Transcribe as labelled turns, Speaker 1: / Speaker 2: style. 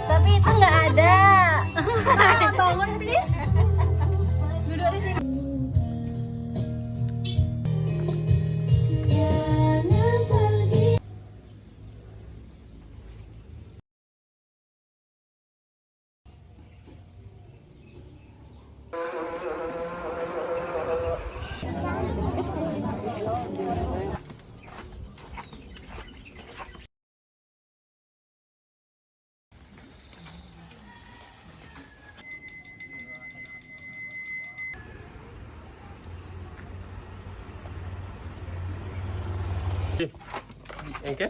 Speaker 1: Tapi itu nggak ada. Bangun please. Duduk di sini.
Speaker 2: Engke?